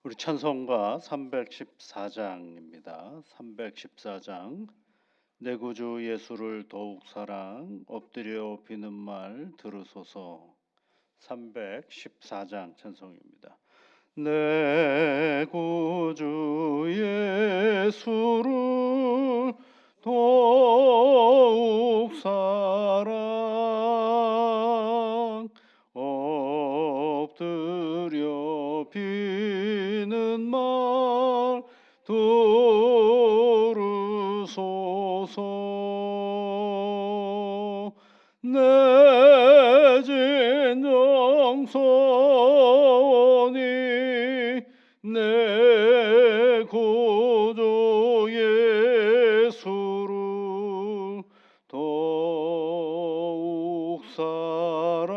우리 찬송가 314장입니다. 314장. 내 구주 예수를 더욱 사랑 엎드려 비는 말 들으소서. 314장 찬송입니다. 내 구주 예수를 더욱 사랑 엎드려 비는 말 들으소서. 내 진정선이 내 구주 예수를 더욱 사랑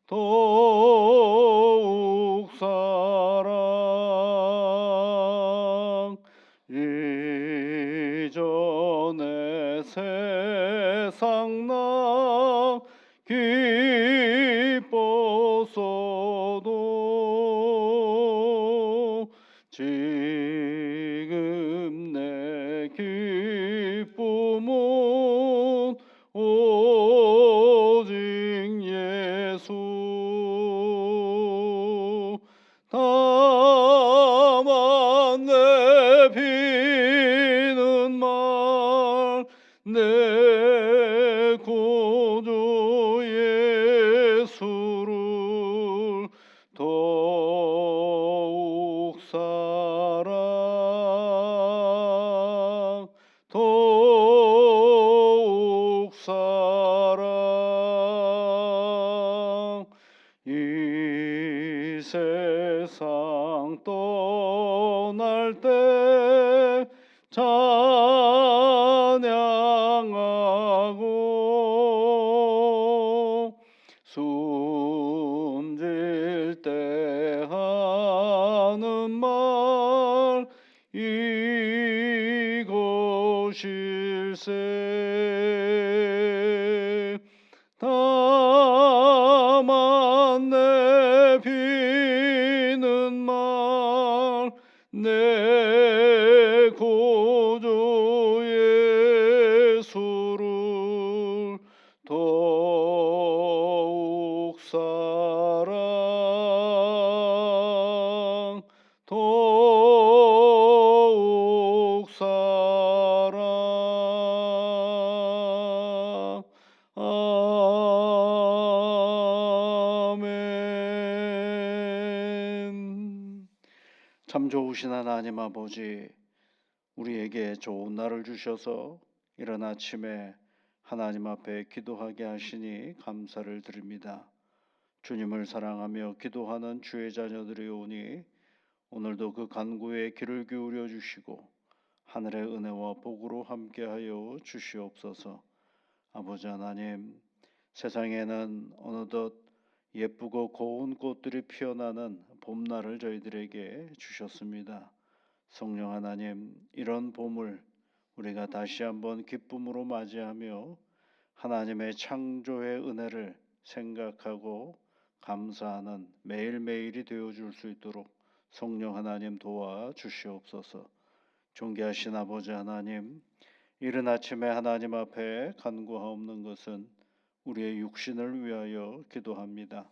더욱 사랑 이전에 세상 나 기뻤어도 지금 내 기쁨은 오직 예수. 다만 내 비는 말 내 구주 예수를 더욱 사랑 더욱 사랑 이 세상 떠날 때 찬양하고 숨질 때 하는 말 이것일세. 다만 내 비는 말 내 구주 예수를 더욱 사랑 더욱 사랑. 아멘. 참 좋으신 하나님 아버지, 우리에게 좋은 날을 주셔서 이런 아침에 하나님 앞에 기도하게 하시니 감사를 드립니다. 주님을 사랑하며 기도하는 주의 자녀들이 오니 오늘도 그 간구에 귀를 기울여 주시고 하늘의 은혜와 복으로 함께하여 주시옵소서. 아버지 하나님, 세상에는 어느덧 예쁘고 고운 꽃들이 피어나는 봄날을 저희들에게 주셨습니다. 성령 하나님, 이런 봄을 우리가 다시 한번 기쁨으로 맞이하며 하나님의 창조의 은혜를 생각하고 감사하는 매일매일이 되어줄 수 있도록 성령 하나님 도와주시옵소서. 존귀하신 아버지 하나님, 이른 아침에 하나님 앞에 간구하옵는 것은 우리의 육신을 위하여 기도합니다.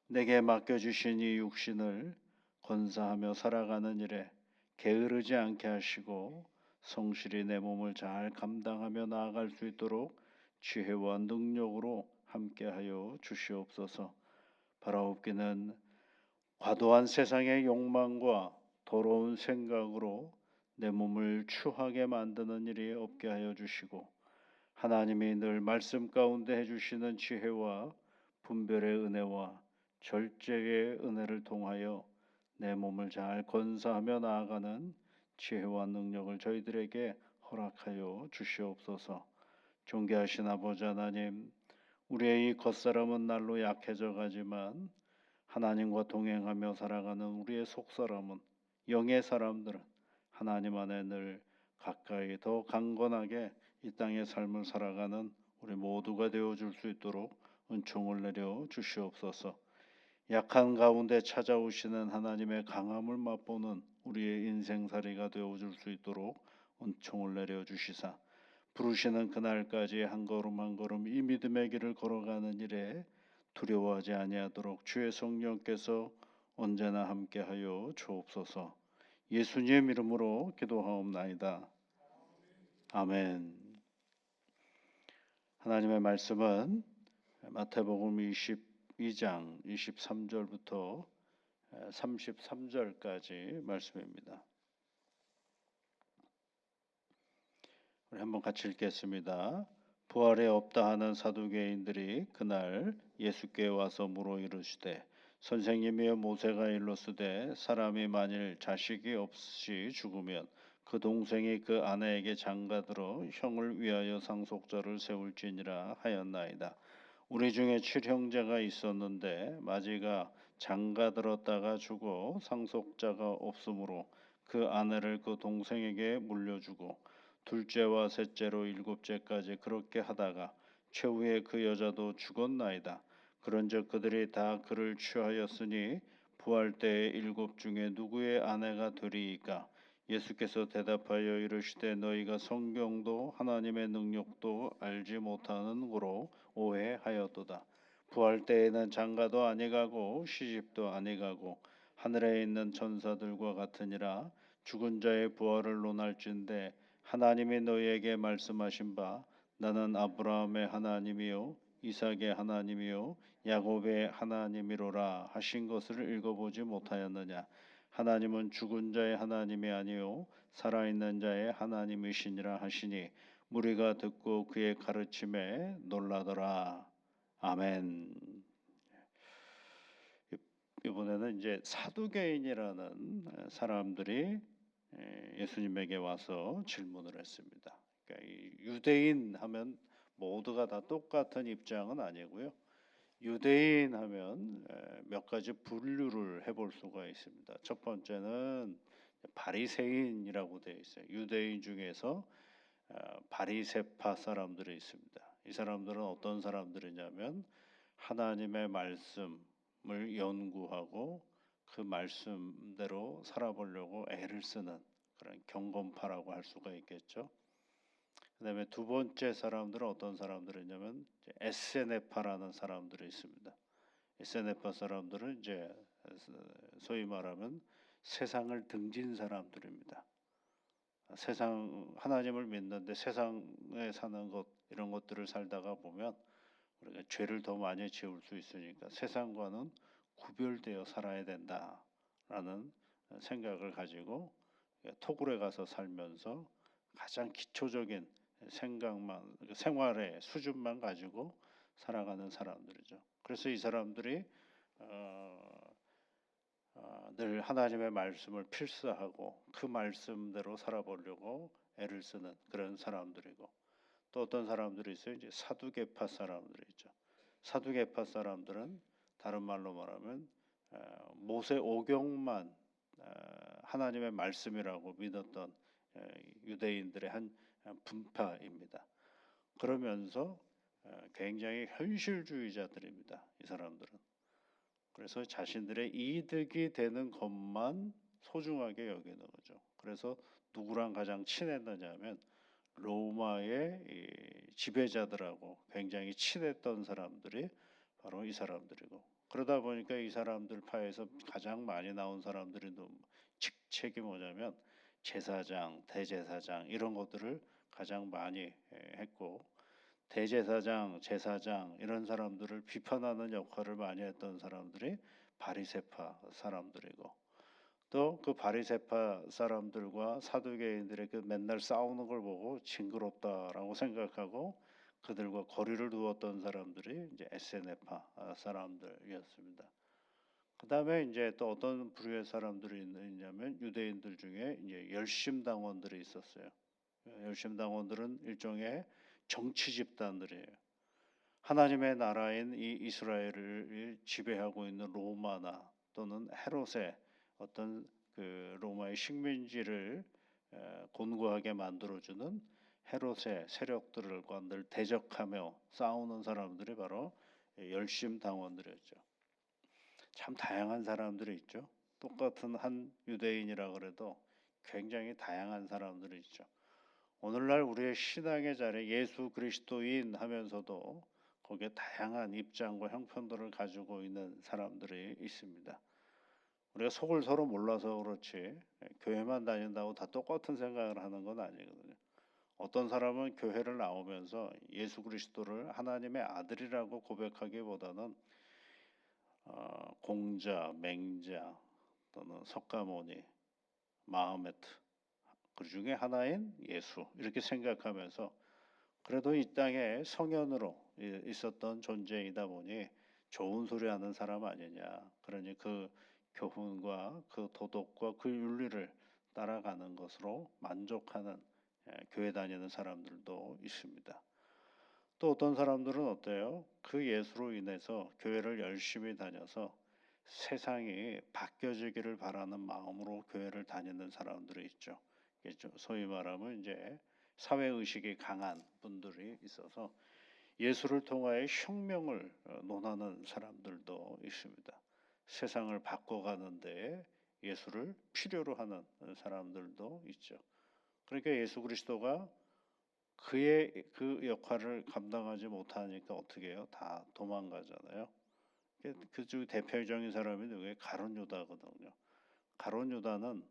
내게 맡겨주신 이 육신을 건사하며 살아가는 일에 게으르지 않게 하시고 성실히 내 몸을 잘 감당하며 나아갈 수 있도록 지혜와 능력으로 함께하여 주시옵소서. 바라옵기는 과도한 세상의 욕망과 더러운 생각으로 내 몸을 추하게 만드는 일이 없게 하여 주시고 하나님이 늘 말씀 가운데 해주시는 지혜와 분별의 은혜와 절제의 은혜를 통하여 내 몸을 잘 건사하며 나아가는 지혜와 능력을 저희들에게 허락하여 주시옵소서. 존귀하신 아버지 하나님, 우리의 이 겉사람은 날로 약해져 가지만 하나님과 동행하며 살아가는 우리의 속사람은, 영의 사람들은 하나님 안에 늘 가까이 더 강건하게 이 땅의 삶을 살아가는 우리 모두가 되어줄 수 있도록 은총을 내려 주시옵소서. 약한 가운데 찾아오시는 하나님의 강함을 맛보는 우리의 인생살이가 되어줄 수 있도록 은총을 내려주시사 부르시는 그날까지 한 걸음 한 걸음 이 믿음의 길을 걸어가는 일에 두려워하지 아니하도록 주의 성령께서 언제나 함께하여 주옵소서. 예수님 이름으로 기도하옵나이다. 아멘. 하나님의 말씀은 마태복음 22장 23절부터 33절까지 말씀입니다. 우리 한번 같이 읽겠습니다. 부활에 없다 하는 사두개인들이 그날 예수께 와서 물어 이르시되 선생님이여 모세가 일렀으되 사람이 만일 자식이 없이 죽으면 그 동생이 그 아내에게 장가들어 형을 위하여 상속자를 세울지니라 하였나이다. 우리 중에 칠형제가 있었는데 마지가 장가들었다가 죽어 상속자가 없으므로 그 아내를 그 동생에게 물려주고 둘째와 셋째로 일곱째까지 그렇게 하다가 최후에 그 여자도 죽었나이다. 그런즉 그들이 다 그를 취하였으니 부활 때에 일곱 중에 누구의 아내가 되리이까? 예수께서 대답하여 이르시되 너희가 성경도 하나님의 능력도 알지 못하는 고로 오해하였도다. 부활 때에는 장가도 아니가고 시집도 아니가고 하늘에 있는 천사들과 같으니라. 죽은 자의 부활을 논할진대 하나님이 너희에게 말씀하신 바 나는 아브라함의 하나님이요 이삭의 하나님이요 야곱의 하나님이로라 하신 것을 읽어보지 못하였느냐. 하나님은 죽은 자의 하나님이 아니요 살아있는 자의 하나님이시니라 하시니 무리가 듣고 그의 가르침에 놀라더라. 아멘. 이번에는 이제 사두개인이라는 사람들이 예수님에게 와서 질문을 했습니다. 그러니까 이 유대인 하면 모두가 다 똑같은 입장은 아니고요. 유대인 하면 몇 가지 분류를 해볼 수가 있습니다. 첫 번째는 바리새인이라고 되어 있어요. 유대인 중에서 바리새파 사람들이 있습니다. 이 사람들은 어떤 사람들이냐면 하나님의 말씀을 연구하고 그 말씀대로 살아보려고 애를 쓰는 그런 경건파라고 할 수가 있겠죠. 그다음에 두 번째 사람들은 어떤 사람들이냐면 에세네파라는 사람들이 있습니다. 에세네파 사람들은 이제 소위 말하면 세상을 등진 사람들입니다. 세상 하나님을 믿는데 세상에 사는 것 이런 것들을 살다가 보면 우리가 죄를 더 많이 지을 수 있으니까 세상과는 구별되어 살아야 된다라는 생각을 가지고 토굴에 가서 살면서 가장 기초적인 생각만 생활의 수준만 가지고 살아가는 사람들이죠. 그래서 이 사람들이 늘 하나님의 말씀을 필사하고 그 말씀대로 살아보려고 애를 쓰는 그런 사람들이고 또 어떤 사람들이 있어요. 이제 사두개파 사람들이 있죠. 사두개파 사람들은 다른 말로 말하면 모세 오경만 하나님의 말씀이라고 믿었던 유대인들의 한 분파입니다. 그러면서 굉장히 현실주의자들입니다. 이 사람들은. 그래서 자신들의 이득이 되는 것만 소중하게 여기는 거죠. 그래서 누구랑 가장 친했느냐면 로마의 지배자들하고 굉장히 친했던 사람들이 바로 이 사람들이고 그러다 보니까 이 사람들 파에서 가장 많이 나온 사람들이 직책이 뭐냐면 제사장, 대제사장 이런 것들을 가장 많이 했고 대제사장, 제사장 이런 사람들을 비판하는 역할을 많이 했던 사람들이 바리새파 사람들이고 또 그 바리새파 사람들과 사두개인들의 그 맨날 싸우는 걸 보고 징그럽다라고 생각하고 그들과 거리를 두었던 사람들이 이제 에세네파 사람들이었습니다. 그 다음에 이제 또 어떤 부류의 사람들이 있냐면 유대인들 중에 이제 열심당원들이 있었어요. 열심당원들은 일종의 정치 집단들이에요. 하나님의 나라인 이 이스라엘을 지배하고 있는 로마나 또는 헤롯의 어떤 그 로마의 식민지를 곤고하게 만들어주는 헤롯의 세력들과 늘 대적하며 싸우는 사람들이 바로 열심당원들이었죠. 참 다양한 사람들이 있죠. 똑같은 한 유대인이라 그래도 굉장히 다양한 사람들이 있죠. 오늘날 우리의 신앙의 자리 예수 그리스도인 하면서도 거기에 다양한 입장과 형편들을 가지고 있는 사람들이 있습니다. 우리가 속을 서로 몰라서 그렇지 교회만 다닌다고 다 똑같은 생각을 하는 건 아니거든요. 어떤 사람은 교회를 나오면서 예수 그리스도를 하나님의 아들이라고 고백하기보다는 공자, 맹자 또는 석가모니, 마호메트 그 중에 하나인 예수 이렇게 생각하면서 그래도 이 땅에 성현으로 있었던 존재이다 보니 좋은 소리 하는 사람 아니냐. 그러니 그 교훈과 그 도덕과 그 윤리를 따라가는 것으로 만족하는 교회 다니는 사람들도 있습니다. 또 어떤 사람들은 어때요? 그 예수로 인해서 교회를 열심히 다녀서 세상이 바뀌어지기를 바라는 마음으로 교회를 다니는 사람들이 있죠. 소위 말하면 이제 사회 의식이 강한 분들이 있어서 예수를 통하여 혁명을 논하는 사람들도 있습니다. 세상을 바꿔가는데 예수를 필요로 하는 사람들도 있죠. 그러니까 예수 그리스도가 그의 그 역할을 감당하지 못하니까 어떻게 해요? 다 도망가잖아요. 그중 대표적인 사람이 누구예요? 가룟 유다거든요. 가룟 유다는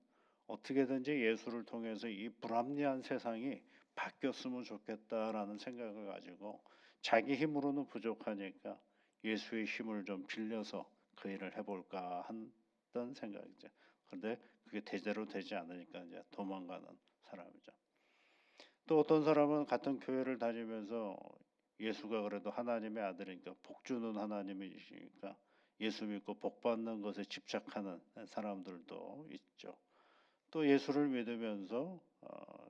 어떻게든지 예수를 통해서 이 불합리한 세상이 바뀌었으면 좋겠다라는 생각을 가지고 자기 힘으로는 부족하니까 예수의 힘을 좀 빌려서 그 일을 해볼까 했던 생각이죠. 그런데 그게 제대로 되지 않으니까 이제 도망가는 사람이죠. 또 어떤 사람은 같은 교회를 다니면서 예수가 그래도 하나님의 아들이니까 복 주는 하나님이시니까 예수 믿고 복 받는 것에 집착하는 사람들도 있죠. 또 예수를 믿으면서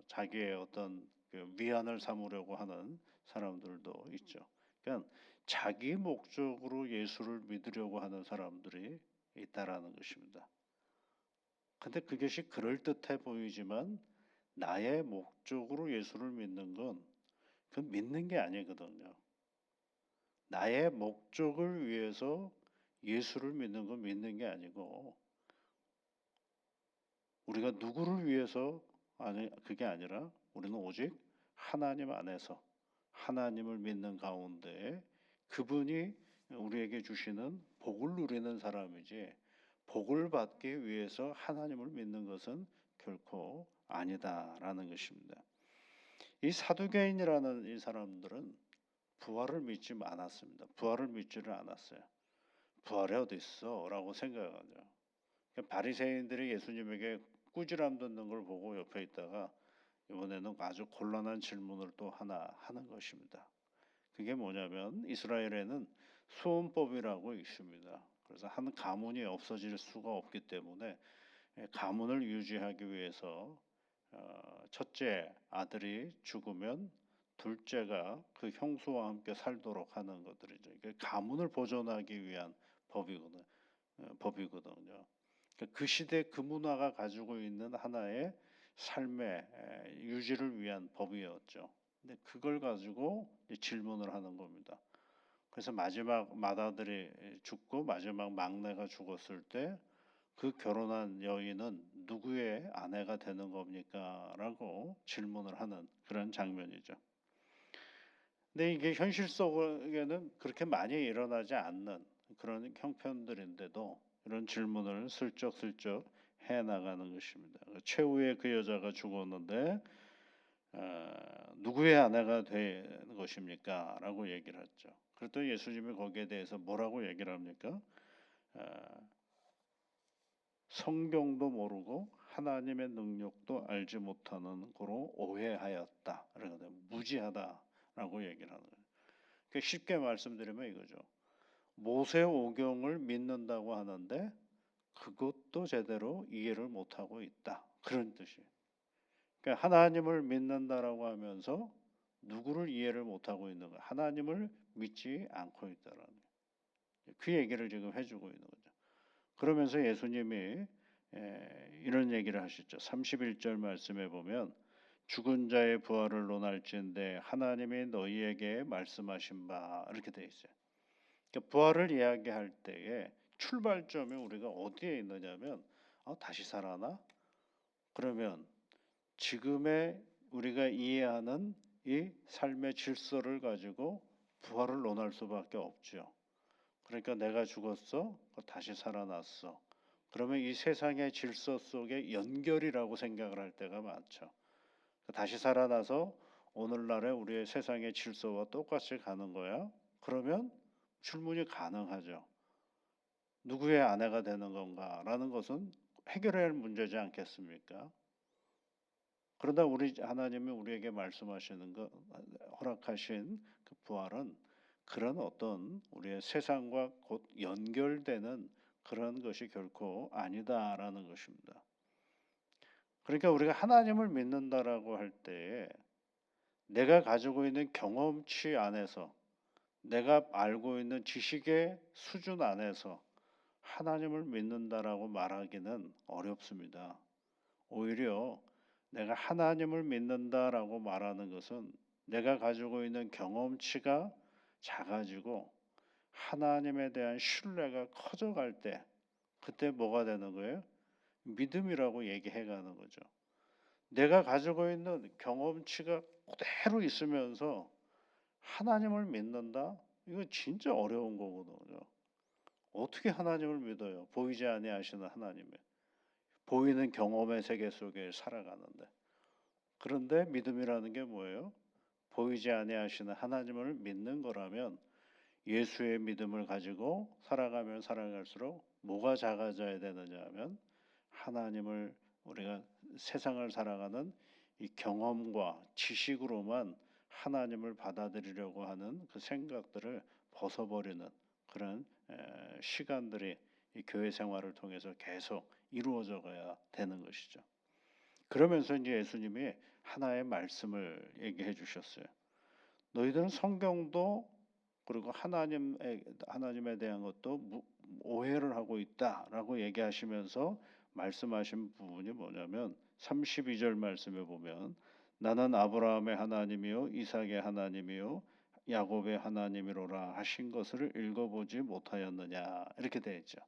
자기의 어떤 그 위안을 삼으려고 하는 사람들도 있죠. 그러니까 자기 목적으로 예수를 믿으려고 하는 사람들이 있다라는 것입니다. 근데 그것이 그럴듯해 보이지만 나의 목적으로 예수를 믿는 건 그건 믿는 게 아니거든요. 나의 목적을 위해서 예수를 믿는 건 믿는 게 아니고 우리가 누구를 위해서 아니 그게 아니라 우리는 오직 하나님 안에서 하나님을 믿는 가운데 그분이 우리에게 주시는 복을 누리는 사람이지 복을 받기 위해서 하나님을 믿는 것은 결코 아니다라는 것입니다. 이 사두개인이라는 이 사람들은 부활을 믿지 않았습니다. 부활을 믿지를 않았어요. 부활이 어디 있어? 라고 생각하죠. 바리새인들이 예수님에게 꾸지람 듣는 걸 보고 옆에 있다가 이번에는 아주 곤란한 질문을 또 하나 하는 것입니다. 그게 뭐냐면 이스라엘에는 소원법이라고 있습니다. 그래서 한 가문이 없어질 수가 없기 때문에 가문을 유지하기 위해서 첫째 아들이 죽으면 둘째가 그 형수와 함께 살도록 하는 것들이죠. 가문을 보존하기 위한 법이거든요. 그 시대 그 문화가 가지고 있는 하나의 삶의 유지를 위한 법이었죠. 근데 그걸 가지고 질문을 하는 겁니다. 그래서 마지막 맏아들이 죽고 마지막 막내가 죽었을 때 그 결혼한 여인은 누구의 아내가 되는 겁니까? 라고 질문을 하는 그런 장면이죠. 근데 이게 현실 속에는 그렇게 많이 일어나지 않는 그런 형편들인데도 이런 질문을 슬쩍슬쩍 해 나가는 것입니다. 최후의 그 여자가 죽었는데 누구의 아내가 되는 것입니까? 라고 얘기를 했죠. 그랬더니 예수님이 거기에 대해서 뭐라고 얘기를 합니까? 성경도 모르고 하나님의 능력도 알지 못하는 거로 오해하였다. 그러거든요. 무지하다라고 얘기를 하는 거예요. 그러니까 쉽게 말씀드리면 이거죠. 모세오경을 믿는다고 하는데 그것도 제대로 이해를 못하고 있다. 그런 뜻이에요. 그러니까 하나님을 믿는다라고 하면서 누구를 이해를 못하고 있는 거예요. 하나님을 믿지 않고 있다라는 거예요. 그 얘기를 지금 해주고 있는 거죠. 그러면서 예수님이 이런 얘기를 하시죠. 31절 말씀에 보면 죽은 자의 부활을 논할진대 하나님이 너희에게 말씀하신 바 이렇게 돼 있어요. 그러니까 부활을 이야기할 때에 출발점이 우리가 어디에 있느냐면 다시 살아나? 그러면 지금의 우리가 이해하는 이 삶의 질서를 가지고 부활을 논할 수밖에 없죠. 그러니까 내가 죽었어, 다시 살아났어. 그러면 이 세상의 질서 속에 연결이라고 생각을 할 때가 많죠. 다시 살아나서 오늘날의 우리의 세상의 질서와 똑같이 가는 거야? 그러면 질문이 가능하죠. 누구의 아내가 되는 건가라는 것은 해결해야 할 문제지 않겠습니까? 그러다 우리 하나님이 우리에게 말씀하시는 것, 허락하신 그 부활은 그런 어떤 우리의 세상과 곧 연결되는 그런 것이 결코 아니다라는 것입니다. 그러니까 우리가 하나님을 믿는다라고 할 때에 내가 가지고 있는 경험치 안에서 내가 알고 있는 지식의 수준 안에서 하나님을 믿는다라고 말하기는 어렵습니다. 오히려 내가 하나님을 믿는다라고 말하는 것은 내가 가지고 있는 경험치가 작아지고 하나님에 대한 신뢰가 커져갈 때 그때 뭐가 되는 거예요? 믿음이라고 얘기해 가는 거죠. 내가 가지고 있는 경험치가 그대로 있으면서 하나님을 믿는다? 이거 진짜 어려운 거거든요. 어떻게 하나님을 믿어요? 보이지 아니하시는 하나님을. 보이는 경험의 세계 속에 살아가는데. 그런데 믿음이라는 게 뭐예요? 보이지 아니하시는 하나님을 믿는 거라면 예수의 믿음을 가지고 살아가면 살아갈수록 뭐가 작아져야 되느냐 하면 하나님을 우리가 세상을 살아가는 이 경험과 지식으로만 하나님을 받아들이려고 하는 그 생각들을 벗어버리는 그런 시간들이 이 교회 생활을 통해서 계속 이루어져 가야 되는 것이죠. 그러면서 이제 예수님이 하나의 말씀을 얘기해 주셨어요. 너희들은 성경도 그리고 하나님에 대한 것도 오해를 하고 있다라고 얘기하시면서 말씀하신 부분이 뭐냐면 32절 말씀에 보면 나는 아브라함의 하나님이요 이삭의 하나님이요 야곱의 하나님이로라 하신 것을 읽어보지 못하였느냐 이렇게 되어 있죠.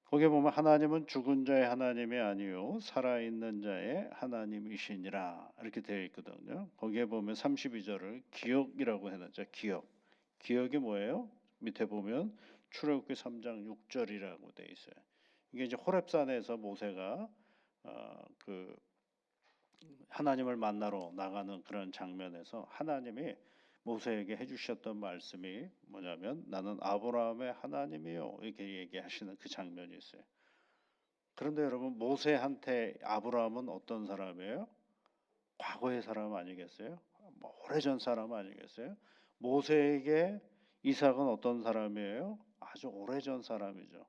거기에 보면 하나님은 죽은 자의 하나님이 아니요 살아있는 자의 하나님이시니라 이렇게 되어 있거든요. 거기에 보면 32절을 기억이라고 해놨죠. 기억이 뭐예요? 밑에 보면 출애굽기 3장 6절이라고 되어 있어요. 이게 이제 호렙산에서 모세가 그 하나님을 만나러 나가는 그런 장면에서 하나님이 모세에게 해주셨던 말씀이 뭐냐면 나는 아브라함의 하나님이요 이렇게 얘기하시는 그 장면이 있어요. 그런데 여러분 모세한테 아브라함은 어떤 사람이에요? 과거의 사람 아니겠어요? 오래전 사람 아니겠어요? 모세에게 이삭은 어떤 사람이에요? 아주 오래전 사람이죠.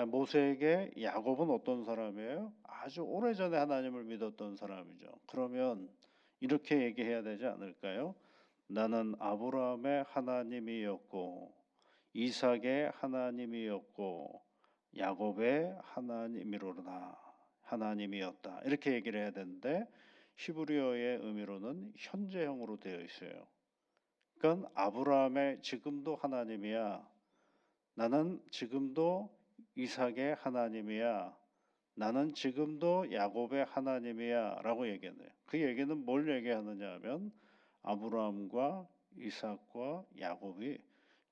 모세에게 야곱은 어떤 사람이에요? 아주 오래전에 하나님을 믿었던 사람이죠. 그러면 이렇게 얘기해야 되지 않을까요? 나는 아브라함의 하나님이었고 이삭의 하나님이었고 야곱의 하나님이었다. 이렇게 얘기를 해야 되는데 히브리어의 의미로는 현재형으로 되어 있어요. 그러니까 아브라함의 지금도 하나님이야. 나는 지금도 이삭의 하나님이야. 나는 지금도 야곱의 하나님이야 라고 얘기했네요. 그 얘기는 뭘 얘기하느냐 하면 아브라함과 이삭과 야곱이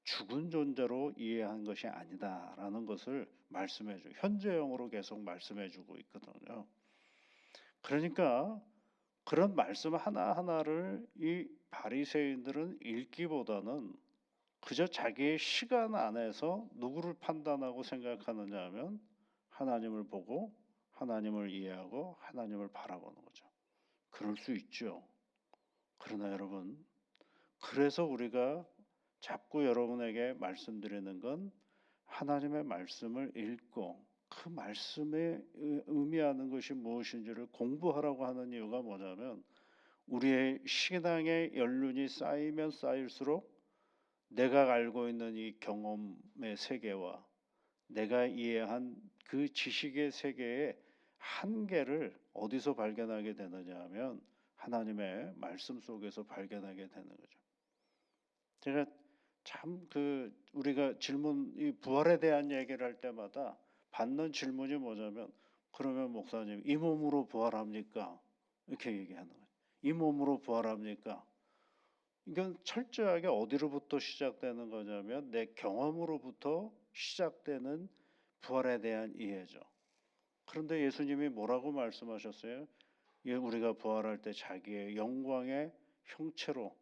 죽은 존재로 이해한 것이 아니다라는 것을 말씀해주고 현재형으로 계속 말씀해주고 있거든요. 그러니까 그런 말씀 하나하나를 이 바리새인들은 읽기보다는 그저 자기의 시간 안에서 누구를 판단하고 생각하느냐 하면 하나님을 보고 하나님을 이해하고 하나님을 바라보는 거죠. 그럴 수 있죠. 그러나 여러분, 그래서 우리가 자꾸 여러분에게 말씀드리는 건 하나님의 말씀을 읽고 그 말씀에 의미하는 것이 무엇인지를 공부하라고 하는 이유가 뭐냐면 우리의 신앙의 연륜이 쌓이면 쌓일수록 내가 알고 있는 이 경험의 세계와 내가 이해한 그 지식의 세계의 한계를 어디서 발견하게 되느냐 하면 하나님의 말씀 속에서 발견하게 되는 거죠. 제가 참 우리가 이 부활에 대한 얘기를 할 때마다 받는 질문이 뭐냐면, 그러면 목사님 이 몸으로 부활합니까? 이렇게 얘기하는 거예요. 이 몸으로 부활합니까? 이건 철저하게 어디로부터 시작되는 거냐면 내 경험으로부터 시작되는 부활에 대한 이해죠. 그런데 예수님이 뭐라고 말씀하셨어요? 우리가 부활할 때 자기의 영광의 형체로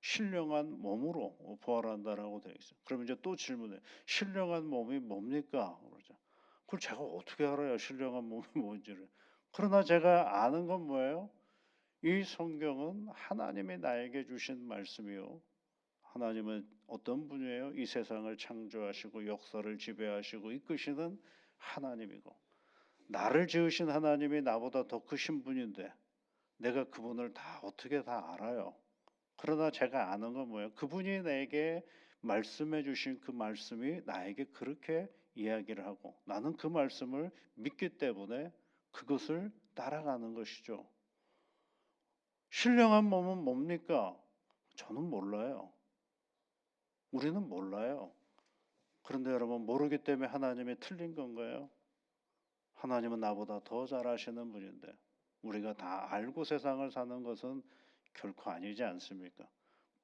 신령한 몸으로 부활한다라고 되어 있어요. 그러면 이제 또 질문해요. 신령한 몸이 뭡니까? 그러죠. 그걸 제가 어떻게 알아요? 신령한 몸이 뭔지를. 그러나 제가 아는 건 뭐예요? 이 성경은 하나님이 나에게 주신 말씀이요. 하나님은 어떤 분이에요? 이 세상을 창조하시고 역사를 지배하시고 이끄시는 하나님이고, 나를 지으신 하나님이 나보다 더 크신 분인데 내가 그분을 어떻게 다 알아요? 그러나 제가 아는 건 뭐예요? 그분이 내게 말씀해 주신 그 말씀이 나에게 그렇게 이야기를 하고 나는 그 말씀을 믿기 때문에 그것을 따라가는 것이죠. 신령한 몸은 뭡니까? 저는 몰라요. 우리는 몰라요. 그런데 여러분, 모르기 때문에 하나님이 틀린 건가요? 하나님은 나보다 더 잘 아시는 분인데 우리가 다 알고 세상을 사는 것은 결코 아니지 않습니까?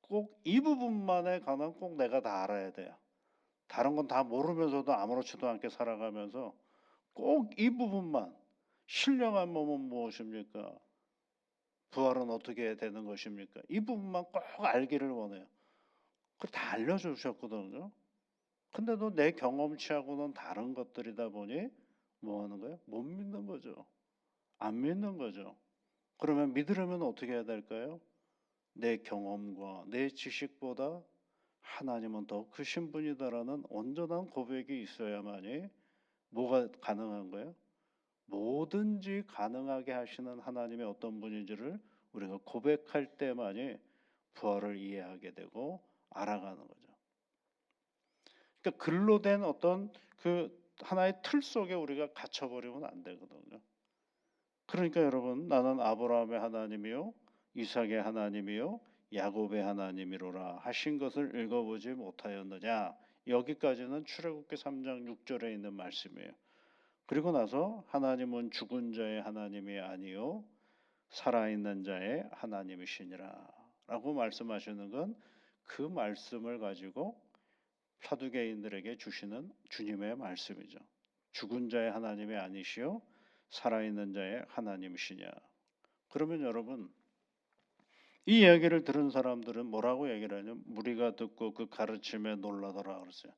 꼭 이 부분만에 관한 꼭 내가 다 알아야 돼요. 다른 건 다 모르면서도 아무렇지도 않게 살아가면서 꼭 이 부분만, 신령한 몸은 무엇입니까? 부활은 어떻게 되는 것입니까? 이 부분만 꼭 알기를 원해요. 그걸 다 알려주셨거든요. 근데도 내 경험치하고는 다른 것들이다 보니 뭐 하는 거예요? 못 믿는 거죠. 안 믿는 거죠. 그러면 믿으려면 어떻게 해야 될까요? 내 경험과 내 지식보다 하나님은 더 크신 분이다라는 온전한 고백이 있어야만이 뭐가 가능한 거예요? 뭐든지 가능하게 하시는 하나님의 어떤 분인지를 우리가 고백할 때만이 부활을 이해하게 되고 알아가는 거죠. 그러니까 글로 된 어떤 하나의 틀 속에 우리가 갇혀버리면 안 되거든요. 그러니까 여러분, 나는 아브라함의 하나님이요 이삭의 하나님이요 야곱의 하나님이로라 하신 것을 읽어보지 못하였느냐. 여기까지는 출애굽기 3장 6절에 있는 말씀이에요. 그리고 나서 하나님은 죽은 자의 하나님이 아니요 살아있는 자의 하나님이시니라 라고 말씀하시는 건 그 말씀을 가지고 사두개인들에게 주시는 주님의 말씀이죠. 죽은 자의 하나님이 아니시요 살아있는 자의 하나님이시냐. 그러면 여러분, 이 이야기를 들은 사람들은 뭐라고 얘기를 하냐면 무리가 듣고 그 가르침에 놀라더라 그랬어요.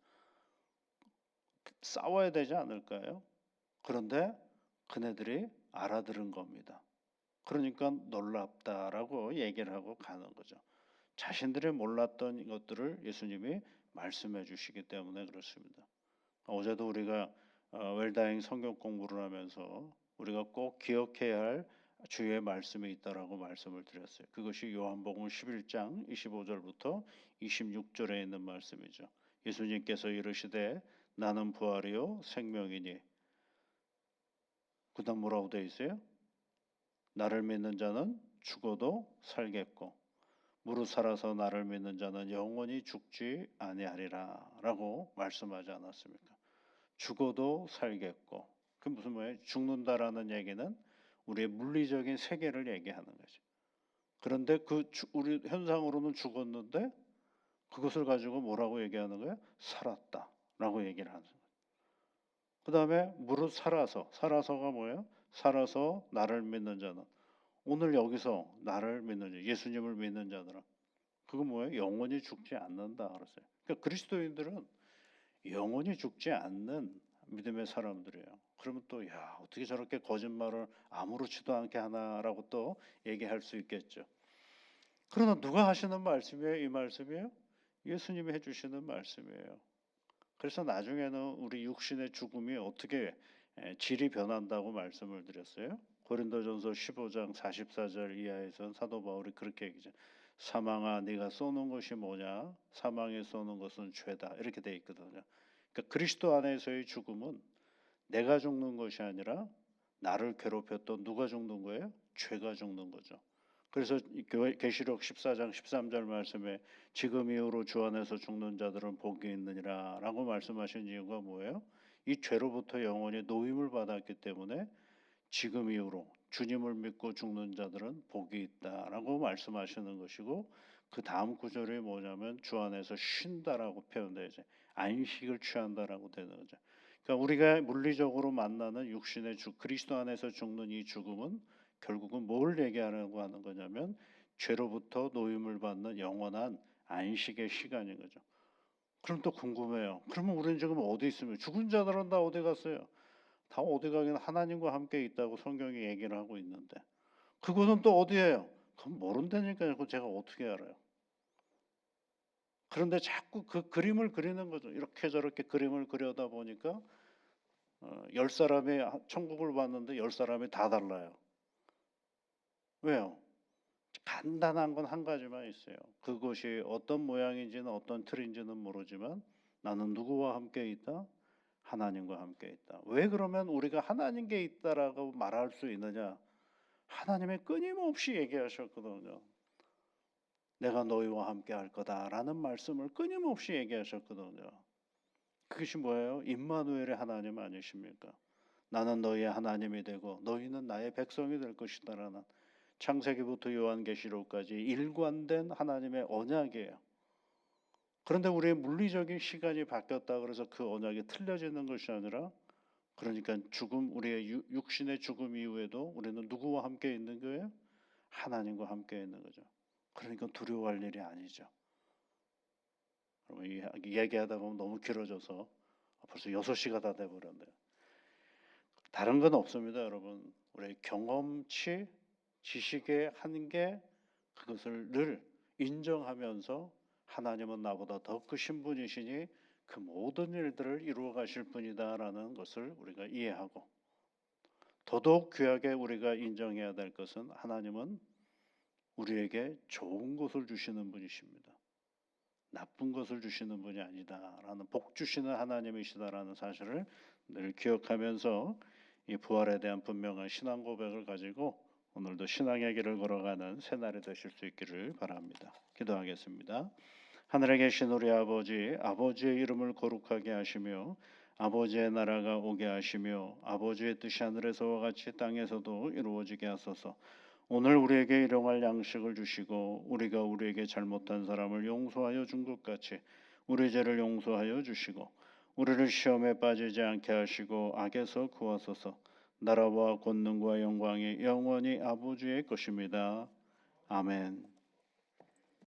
싸워야 되지 않을까요? 그런데 그네들이 알아들은 겁니다. 그러니까 놀랍다라고 얘기를 하고 가는 거죠. 자신들이 몰랐던 것들을 예수님이 말씀해 주시기 때문에 그렇습니다. 어제도 우리가 웰다잉 성경 공부를 하면서 우리가 꼭 기억해야 할 주의 말씀이 있다라고 말씀을 드렸어요. 그것이 요한복음 11장 25절부터 26절에 있는 말씀이죠. 예수님께서 이르시되 나는 부활이요 생명이니, 그다음 뭐라고 되어 있어요? 나를 믿는 자는 죽어도 살겠고 무릇 살아서 나를 믿는 자는 영원히 죽지 아니하리라 라고 말씀하지 않았습니까? 죽어도 살겠고, 그 무슨 말이에요? 죽는다라는 얘기는 우리의 물리적인 세계를 얘기하는 거죠. 그런데 우리 현상으로는 죽었는데 그것을 가지고 뭐라고 얘기하는 거예요? 살았다라고 얘기를 하는 거예요. 그 다음에 무릇 살아서가 뭐예요? 살아서 나를 믿는 자는, 오늘 여기서 나를 믿는 자, 예수님을 믿는 자들은 그거 뭐예요? 영원히 죽지 않는다 그랬어요. 그러니까 그리스도인들은 영원히 죽지 않는 믿음의 사람들이에요. 그러면 또 어떻게 저렇게 거짓말을 아무렇지도 않게 하나라고 또 얘기할 수 있겠죠. 그러나 누가 하시는 말씀이에요? 이 말씀이에요? 예수님이 해주시는 말씀이에요. 그래서 나중에는 우리 육신의 죽음이 어떻게 질이 변한다고 말씀을 드렸어요. 고린도전서 15장 44절 이하에서는 사도 바울이 그렇게 얘기죠. 사망아 네가 쏘는 것이 뭐냐? 사망에 쏘는 것은 죄다. 이렇게 돼 있거든요. 그러니까 그리스도 안에서의 죽음은 내가 죽는 것이 아니라 나를 괴롭혔던 누가 죽는 거예요? 죄가 죽는 거죠. 그래서 계시록 14장 13절 말씀에 지금 이후로 주 안에서 죽는 자들은 복이 있느니라라고 말씀하신 이유가 뭐예요? 이 죄로부터 영원히 노임을 받았기 때문에 지금 이후로 주님을 믿고 죽는 자들은 복이 있다라고 말씀하시는 것이고, 그 다음 구절이 뭐냐면 주 안에서 쉰다라고 표현되죠. 안식을 취한다라고 되는 거죠. 그러니까 우리가 물리적으로 만나는 육신의 그리스도 안에서 죽는 이 죽음은 결국은 뭘 얘기하려고 하는 거냐면 죄로부터 노임을 받는 영원한 안식의 시간인 거죠. 그럼 또 궁금해요. 그러면 우리는 지금 어디 있으면 죽은 자들은 다 어디 갔어요? 다 어디 가긴 하나님과 함께 있다고 성경이 얘기를 하고 있는데 그곳은 또 어디예요? 그건 모른다니까요. 그거 제가 어떻게 알아요? 그런데 자꾸 그 그림을 그리는 거죠. 이렇게 저렇게 그림을 그려다 보니까 10사람이 천국을 봤는데 10사람이 다 달라요. 왜요? 간단한 건 한 가지만 있어요. 그것이 어떤 모양인지는 어떤 틀인지는 모르지만 나는 누구와 함께 있다? 하나님과 함께 있다. 왜 그러면 우리가 하나님께 있다라고 말할 수 있느냐? 하나님이 끊임없이 얘기하셨거든요. 내가 너희와 함께 할 거다라는 말씀을 끊임없이 얘기하셨거든요. 그것이 뭐예요? 임마누엘의 하나님 아니십니까? 나는 너희의 하나님이 되고 너희는 나의 백성이 될 것이다라는 창세기부터 요한계시록까지 일관된 하나님의 언약이에요. 그런데 우리의 물리적인 시간이 바뀌었다 그래서 그 언약이 틀려지는 것이 아니라, 그러니까 죽음, 우리의 육신의 죽음 이후에도 우리는 누구와 함께 있는 거예요? 하나님과 함께 있는 거죠. 그러니까 두려워할 일이 아니죠. 여러분, 얘기하다 보면 너무 길어져서 벌써 6시가 다 돼버렸네요. 다른 건 없습니다, 여러분. 우리의 경험치, 지식의 한계, 그것을 늘 인정하면서 하나님은 나보다 더 크신 분이시니 그 모든 일들을 이루어 가실 분이다라는 것을 우리가 이해하고, 더더욱 귀하게 우리가 인정해야 될 것은 하나님은 우리에게 좋은 것을 주시는 분이십니다. 나쁜 것을 주시는 분이 아니다라는, 복 주시는 하나님이시다라는 사실을 늘 기억하면서 이 부활에 대한 분명한 신앙 고백을 가지고 오늘도 신앙의 길을 걸어가는 새날이 되실 수 있기를 바랍니다. 기도하겠습니다. 하늘에 계신 우리 아버지, 아버지의 이름을 거룩하게 하시며 아버지의 나라가 오게 하시며 아버지의 뜻이 하늘에서와 같이 땅에서도 이루어지게 하소서. 오늘 우리에게 일용할 양식을 주시고 우리가 우리에게 잘못한 사람을 용서하여 준 것 같이 우리 죄를 용서하여 주시고 우리를 시험에 빠지지 않게 하시고 악에서 구하소서. 나라와 권능과 영광이 영원히 아버지의 것입니다. 아멘.